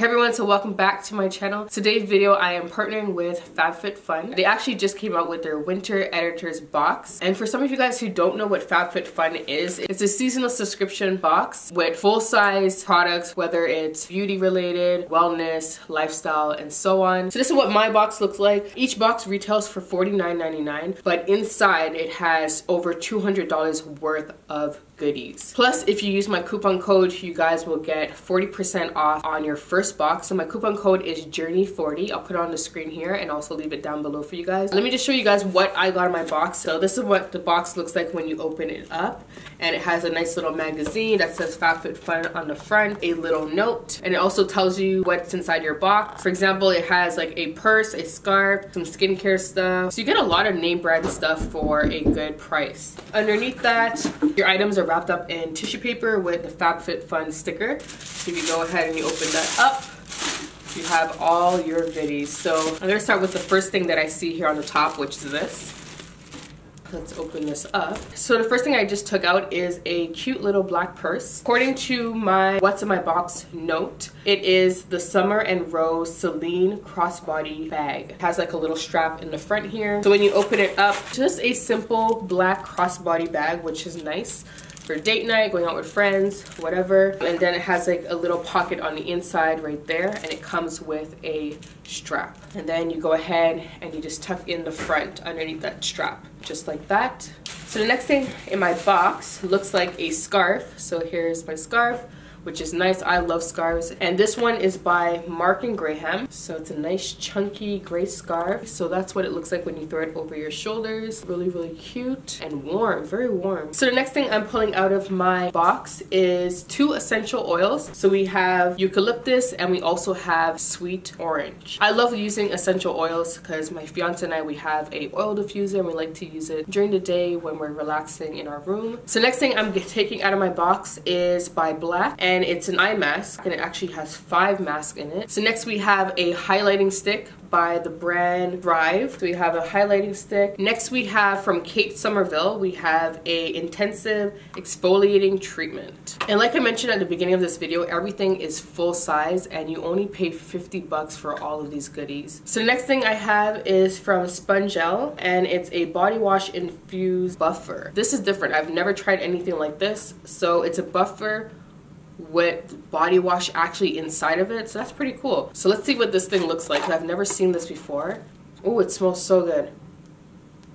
Hey everyone, so welcome back to my channel. Today's video I am partnering with Fabfitfun. They actually just came out with their winter editors box. And for some of you guys who don't know what Fabfitfun is, it's a seasonal subscription box with full-size products, whether it's beauty related, wellness, lifestyle, and so on. So this is what my box looks like. Each box retails for $49.99, but inside it has over $200 worth of goodies. Plus, if you use my coupon code, you guys will get 40% off on your first box. So my coupon code is Journey40. I'll put it on the screen here and also leave it down below for you guys. Let me just show you guys what I got in my box. So this is what the box looks like when you open it up. And it has a nice little magazine that says Fabfitfun on the front, a little note, and it also tells you what's inside your box. For example, it has like a purse, a scarf, some skincare stuff. So you get a lot of name brand stuff for a good price. Underneath that, your items are wrapped up in tissue paper with the Fabfitfun sticker. So if you go ahead and you open that up, you have all your goodies. So I'm gonna start with the first thing that I see here on the top, which is this. Let's open this up. So the first thing I just took out is a cute little black purse. According to my what's in my box note, it is the Summer and Rose Celine crossbody bag. It has like a little strap in the front here. So when you open it up, just a simple black crossbody bag, which is nice for date night, going out with friends, whatever. And then it has like a little pocket on the inside right there, and it comes with a strap. And then you go ahead and you just tuck in the front underneath that strap, just like that. So the next thing in my box looks like a scarf. So here's my scarf, which is nice. I love scarves. And this one is by Mark & Graham. So it's a nice chunky gray scarf. So that's what it looks like when you throw it over your shoulders. Really, really cute and warm, very warm. So the next thing I'm pulling out of my box is 2 essential oils. So we have eucalyptus and we also have sweet orange. I love using essential oils because my fiance and I, we have a oil diffuser and we like to use it during the day when we're relaxing in our room. So next thing I'm taking out of my box is by Black. And it's an eye mask, and it actually has 5 masks in it. So next we have a highlighting stick by the brand Thrive. So we have a highlighting stick. Next we have from Kate Somerville, we have a intensive exfoliating treatment. And like I mentioned at the beginning of this video, everything is full size and you only pay 50 bucks for all of these goodies. So the next thing I have is from Spongel, and it's a body wash infused buffer. This is different. I've never tried anything like this. So it's a buffer with body wash actually inside of it, so that's pretty cool. So let's see what this thing looks like. I've never seen this before. Oh, it smells so good.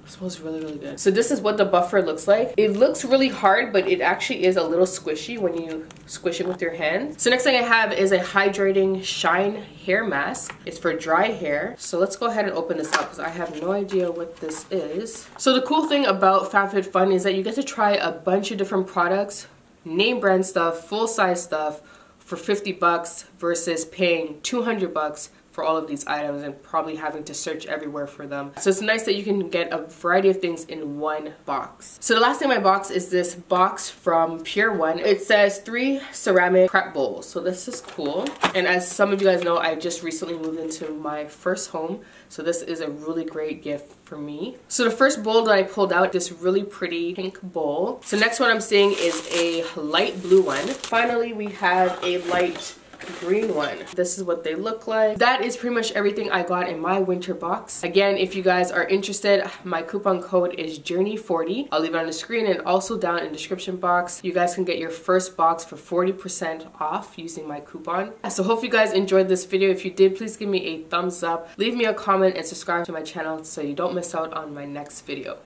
It smells really, really good. So this is what the buffer looks like. It looks really hard, but it actually is a little squishy when you squish it with your hands. So next thing I have is a hydrating shine hair mask. It's for dry hair. So let's go ahead and open this up because I have no idea what this is. So the cool thing about Fabfitfun is that you get to try a bunch of different products, name brand stuff, full size stuff for 50 bucks versus paying 200 bucks for all of these items and probably having to search everywhere for them. So it's nice that you can get a variety of things in one box. So the last thing in my box is this box from Pure One. It says 3 ceramic prep bowls. So this is cool. And as some of you guys know, I just recently moved into my first home. So this is a really great gift for me. So the first bowl that I pulled out, this really pretty pink bowl. So next one I'm seeing is a light blue one. Finally, we have a light green one. This is what they look like. That is pretty much everything I got in my winter box. Again, if you guys are interested, my coupon code is Journey40. I'll leave it on the screen and also down in the description box. You guys can get your first box for 40% off using my coupon. So hope you guys enjoyed this video. If you did, please give me a thumbs up, leave me a comment, and subscribe to my channel so you don't miss out on my next video.